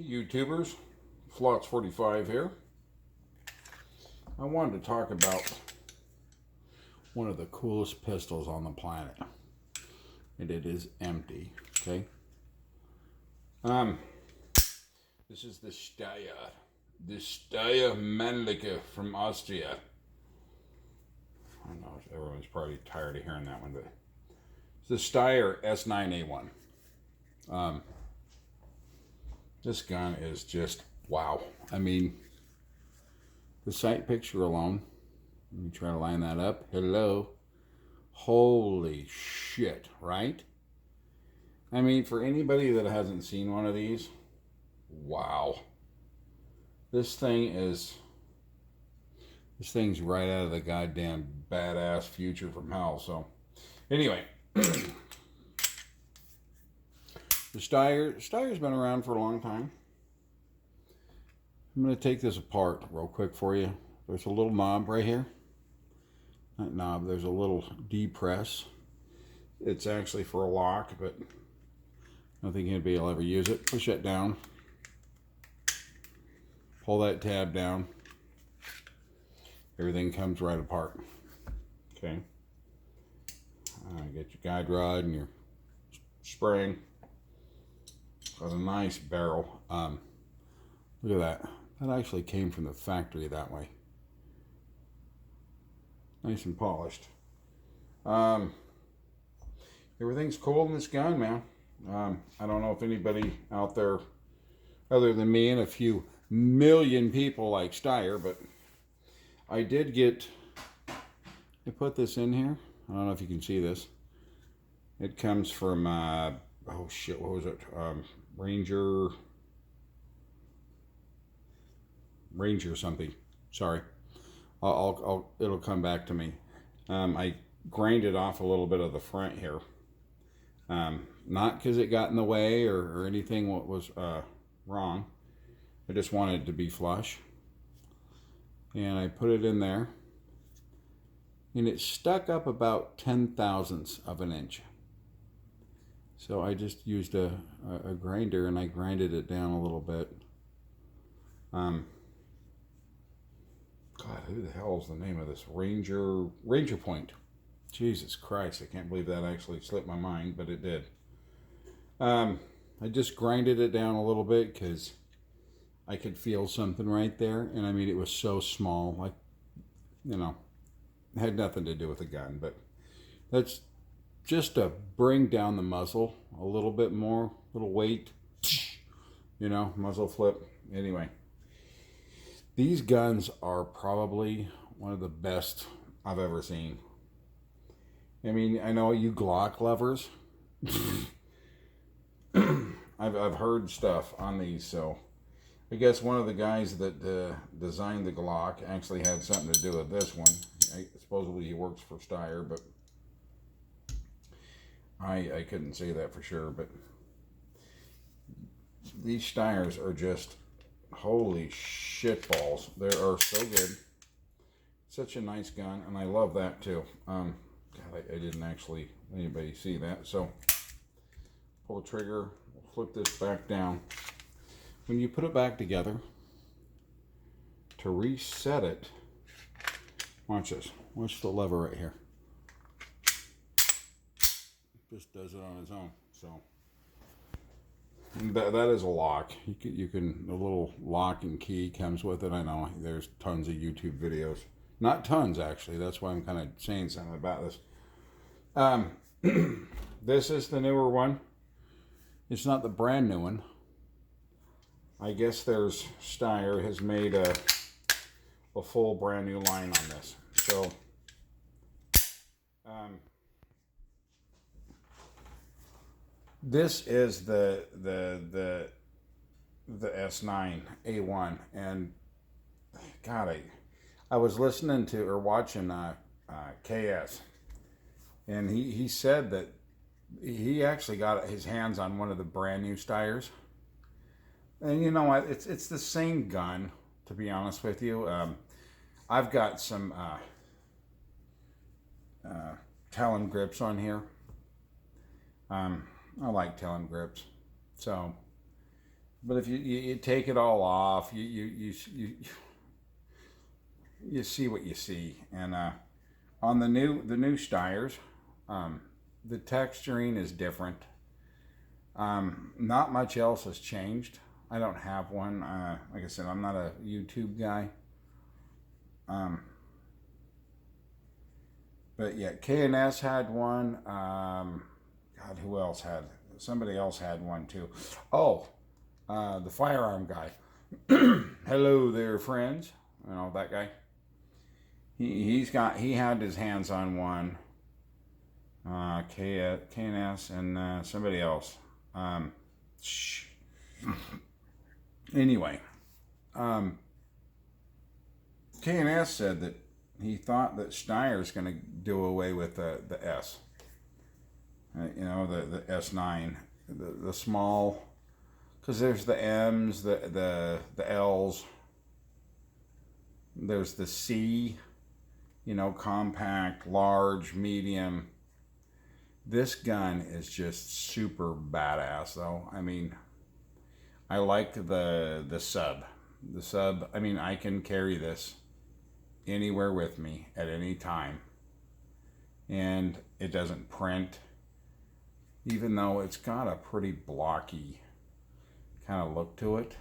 YouTubers, Flots45 here. I wanted to talk about one of the coolest pistols on the planet, and it is empty. Okay. This is the Steyr Mannliche from Austria. I know everyone's probably tired of hearing that one, but it's the Steyr S9-A1. This gun is just wow. I mean, the sight picture alone, let me try to line that up. Hello. Holy shit, right? I mean, for anybody that hasn't seen one of these, wow. This thing's right out of the goddamn badass Future from Hell. So, anyway, the Steyr's been around for a long time. I'm going to take this apart real quick for you. There's a little knob right here. That knob, there's a little depress. It's actually for a lock, but I don't think anybody will ever use it. Push that down. Pull that tab down. Everything comes right apart. Okay. Get your guide rod and your spring. Got a nice barrel. Look at that. That actually came from the factory that way. Nice and polished. Everything's cool in this gun, man. I don't know if anybody out there, other than me and a few million people like Steyr, but I did get, I put this in here. I don't know if you can see this. It comes from, oh shit, what was it? Ranger something. Sorry. It'll come back to me. I grinded off a little bit of the front here. Not because it got in the way or anything what was wrong. I just wanted it to be flush. And I put it in there. And it stuck up about 10/1000ths of an inch. So I just used a grinder and I grinded it down a little bit. God, who the hell is the name of this? Ranger Point. Jesus Christ, I can't believe that actually slipped my mind, but it did. I just grinded it down a little bit because I could feel something right there. And I mean, it was so small, like, you know, it had nothing to do with the gun, but that's just to bring down the muzzle a little bit more, little weight, you know, muzzle flip. Anyway, these guns are probably one of the best I've ever seen. I mean, I know you Glock lovers. I've heard stuff on these, so I guess one of the guys that designed the Glock actually had something to do with this one. Supposedly he works for Steyr, but I couldn't say that for sure. But these Steyrs are just holy shit balls. They are so good. Such a nice gun, and I love that too. God, I didn't actually anybody see that. So pull the trigger, flip this back down. When you put it back together, to reset it, watch this. Watch the lever right here. Just does it on its own. So that is a lock. You can the little lock and key comes with it. I know there's tons of YouTube videos. Not tons actually. That's why I'm kind of saying something about this. This is the newer one. It's not the brand new one. I guess Steyr has made a full brand new line on this. So this is the S9-A1, and God, I was listening to or watching KS, and he said that he actually got his hands on one of the brand new Steyrs. And you know what? It's the same gun, to be honest with you. I've got some Talon grips on here. I like Talon grips. So But if you take it all off, you see what you see. And on the new Steyrs, the texturing is different. Not much else has changed. I don't have one. Like I said, I'm not a YouTube guy. But yeah, K&S had one. God, who else had? Somebody else had one too. Oh, the firearm guy. Hello there, friends. You know that guy. He had his hands on one. K&S and somebody else. Anyway, K&S said that he thought that Steyr's going to do away with the S. You know, the S9, the small, because there's the M's, the L's, there's the C, you know, compact, large, medium. This gun is just super badass, though. I mean, I like the sub. The sub, I mean, I can carry this anywhere with me at any time. And it doesn't print, even though it's got a pretty blocky kind of look to it.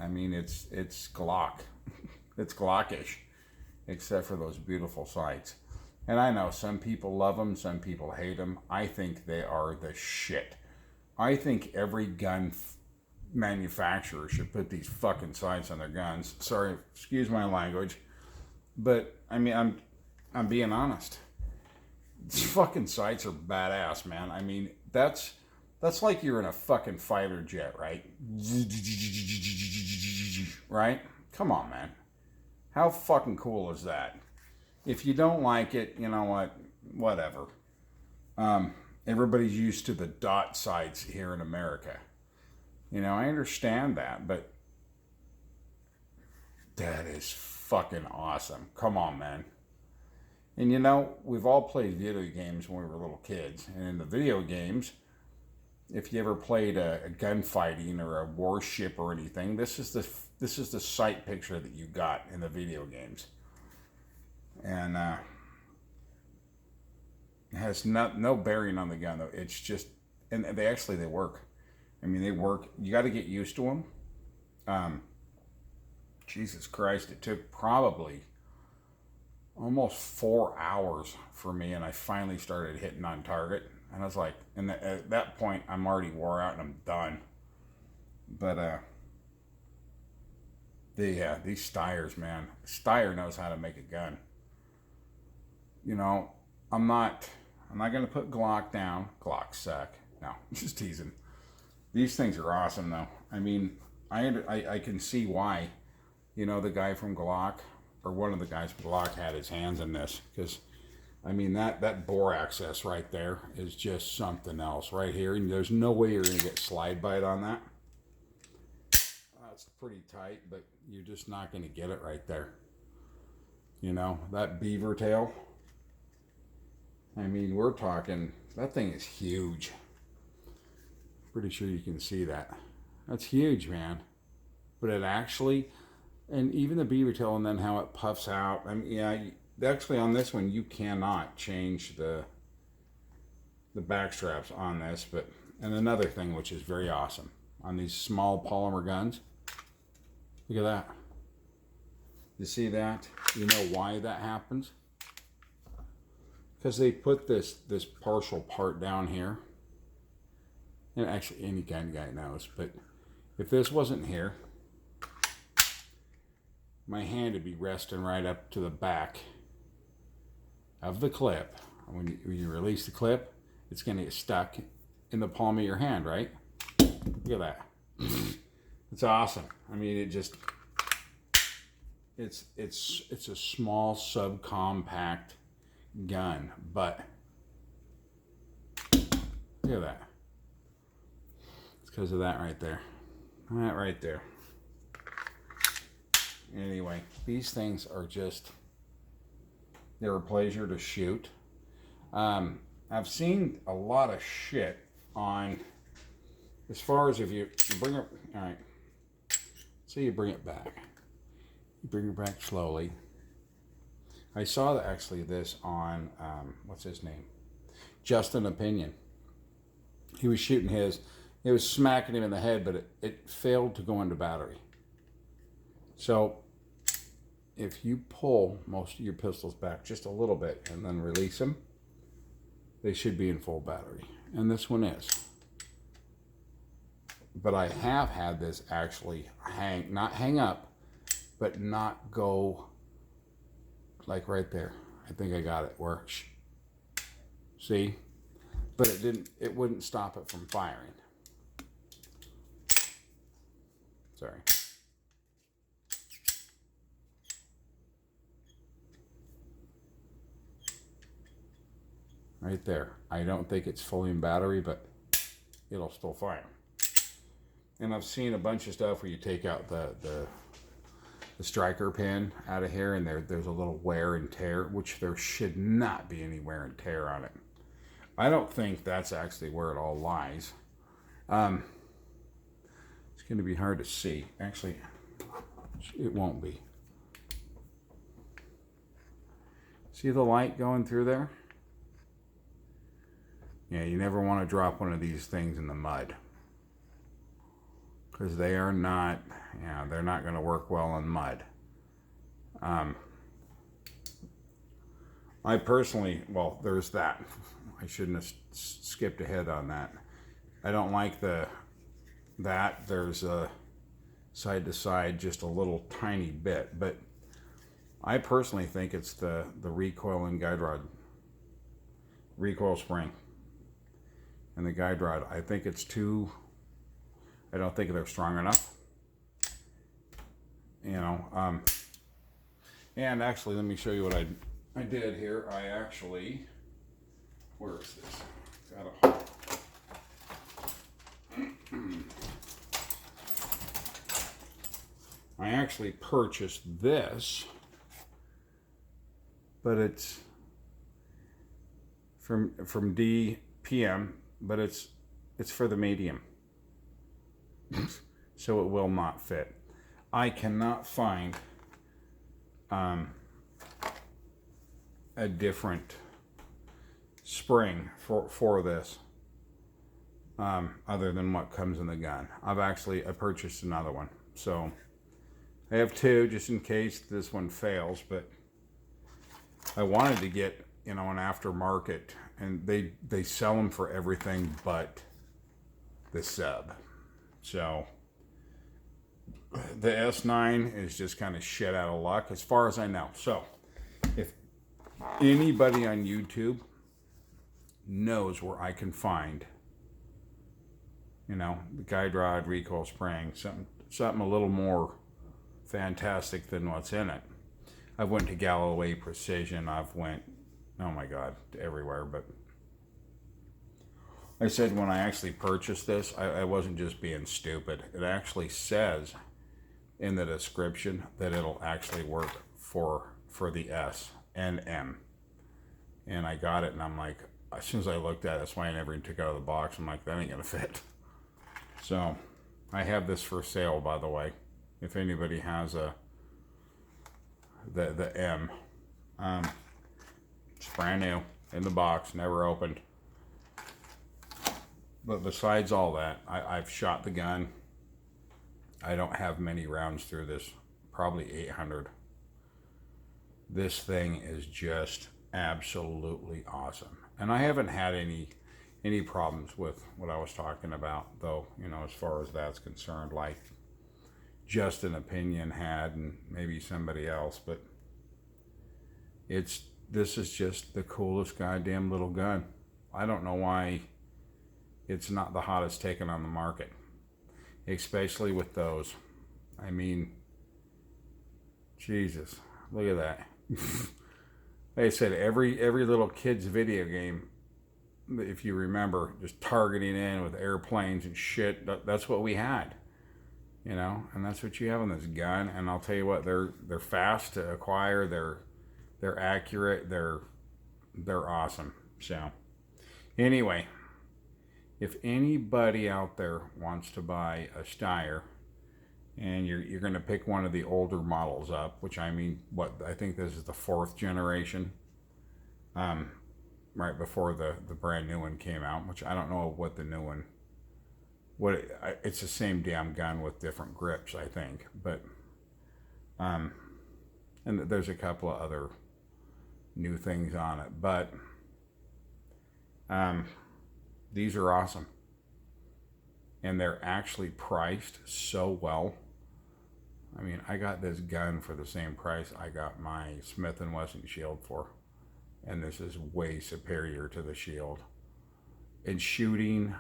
I mean, it's Glock. It's Glockish, except for those beautiful sights. And I know some people love them, some people hate them. I think they are the shit. I think every gun manufacturer should put these fucking sights on their guns. Sorry, excuse my language, but I mean, I'm being honest. These fucking sights are badass, man. I mean, that's like you're in a fucking fighter jet, right? Right? Come on, man. How fucking cool is that? If you don't like it, you know what? Whatever. Everybody's used to the dot sights here in America. You know, I understand that, but that is fucking awesome. Come on, man. And you know, we've all played video games when we were little kids. And in the video games, if you ever played a gunfighting or a warship or anything, this is the sight picture that you got in the video games. And it has no bearing on the gun, though. It's just, and they work. I mean, they work. You got to get used to them. Jesus Christ, it took probably almost 4 hours for me, and I finally started hitting on target. And I was like, and at that point, I'm already wore out and I'm done. But these Steyrs, man, Steyr knows how to make a gun. You know, I'm not going to put Glock down. Glock suck. No, just teasing. These things are awesome, though. I mean, I can see why, you know, the guy from Glock, or one of the guys from Glock, had his hands in this. Because, I mean, that bore access right there is just something else right here. And there's no way you're going to get slide bite on that. It's pretty tight, but you're just not going to get it right there. You know, that beaver tail. I mean, we're talking, that thing is huge. Pretty sure you can see that. That's huge, man. But it actually, and even the beaver tail and then how it puffs out. I mean, yeah, actually on this one, you cannot change the back straps on this. But, and another thing which is very awesome, on these small polymer guns, look at that. You see that? You know why that happens? Because they put this partial part down here. And actually, any gun guy knows. But if this wasn't here, my hand would be resting right up to the back of the clip. When you release the clip, it's going to get stuck in the palm of your hand, right? Look at that. It's awesome. I mean, it just, it's a small subcompact gun, but look at that. It's because of that right there. That right there. Anyway, these things are just, they're a pleasure to shoot. I've seen a lot of shit on as far as if you bring it, all right, so you bring it back. You bring it back slowly. I saw actually this on, what's his name? Just an Opinion. He was shooting his, it was smacking him in the head, but it failed to go into battery. So if you pull most of your pistols back just a little bit and then release them, they should be in full battery. And this one is. But I have had this actually not hang up, but not go like right there. I think I got it where, see? But it wouldn't stop it from firing. Sorry. Right there. I don't think it's fully in battery, but it'll still fire. And I've seen a bunch of stuff where you take out the striker pin out of here, and there's a little wear and tear, which there should not be any wear and tear on it. I don't think that's actually where it all lies. It's going to be hard to see. Actually, it won't be. See the light going through there? Yeah, you never want to drop one of these things in the mud, because they are not, they're not going to work well in mud. I personally, well, there's that. I shouldn't have skipped ahead on that. I don't like that. There's a side to side just a little tiny bit, but I personally think it's the recoil and guide rod, recoil spring and the guide rod. I think it's too, I don't think they're strong enough. And actually, let me show you what I did here. I actually, where is this? I actually purchased this, but it's from DPM, but it's for the medium. So it will not fit. I cannot find a different spring for this other than what comes in the gun. I purchased another one, so I have two just in case this one fails, but I wanted to get an aftermarket, and they sell them for everything but the sub. So the S9 is just kind of shit out of luck as far as I know. So if anybody on YouTube knows where I can find, the guide rod, recoil spring, something a little more fantastic than what's in it. I went to Galloway Precision. I've went, oh my God, everywhere. But I said when I actually purchased this, I wasn't just being stupid. It actually says in the description that it'll actually work for the S and M. And I got it, and I'm like, as soon as I looked at it, that's why I never even took it out of the box. I'm like, that ain't gonna fit. So I have this for sale, by the way. If anybody has the M, it's brand new in the box, never opened. But besides all that, I've shot the gun. I don't have many rounds through this, probably 800. This thing is just absolutely awesome. And I haven't had any problems with what I was talking about, though, as far as that's concerned, like Just an Opinion had, and maybe somebody else, but this is just the coolest goddamn little gun. I don't know why it's not the hottest taken on the market, especially with those. I mean, Jesus, look at that. Like I said, every little kid's video game, if you remember, just targeting in with airplanes and shit, that's what we had. And that's what you have on this gun. And I'll tell you what, they're fast to acquire, they're accurate, they're awesome. So anyway, If anybody out there wants to buy a Steyr, and you're going to pick one of the older models up, which I mean, I think this is the 4th generation, right before the brand new one came out, which I don't know what the new one, it's the same damn gun with different grips, I think, but, and there's a couple of other new things on it, but, these are awesome. And they're actually priced so well. I mean, I got this gun for the same price I got my Smith & Wesson Shield for. And this is way superior to the Shield. In shooting,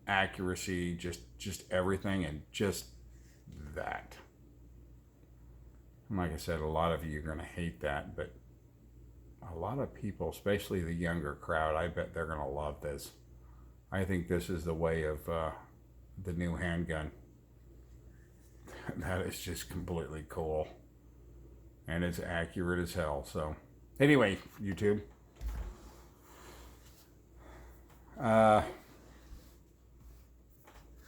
accuracy, just everything, and just that. And like I said, a lot of you are going to hate that, but a lot of people, especially the younger crowd, I bet they're going to love this. I think this is the way of the new handgun. That is just completely cool. And it's accurate as hell. So, anyway, YouTube.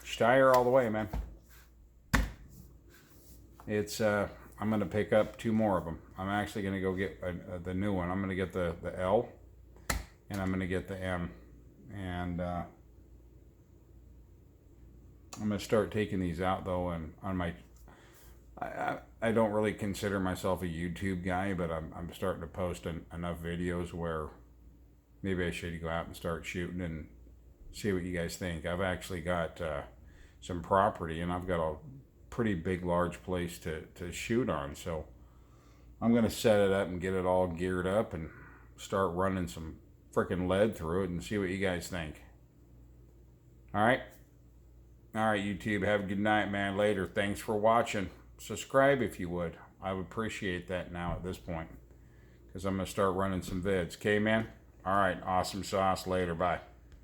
Steyr all the way, man. It's, I'm going to pick up 2 more of them. I'm actually going to go get the new one. I'm going to get the L, and I'm going to get the M. And I'm going to start taking these out, though, and on my... I don't really consider myself a YouTube guy, but I'm starting to post enough videos where maybe I should go out and start shooting and see what you guys think. I've actually got some property, and I've got a pretty big, large place to shoot on, so I'm going to set it up and get it all geared up and start running some freaking lead through it and see what you guys think. Alright, YouTube, have a good night, man. Later. Thanks for watching. Subscribe if you would. I would appreciate that now at this point, because I'm going to start running some vids. Okay, man? Alright, awesome sauce. Later. Bye.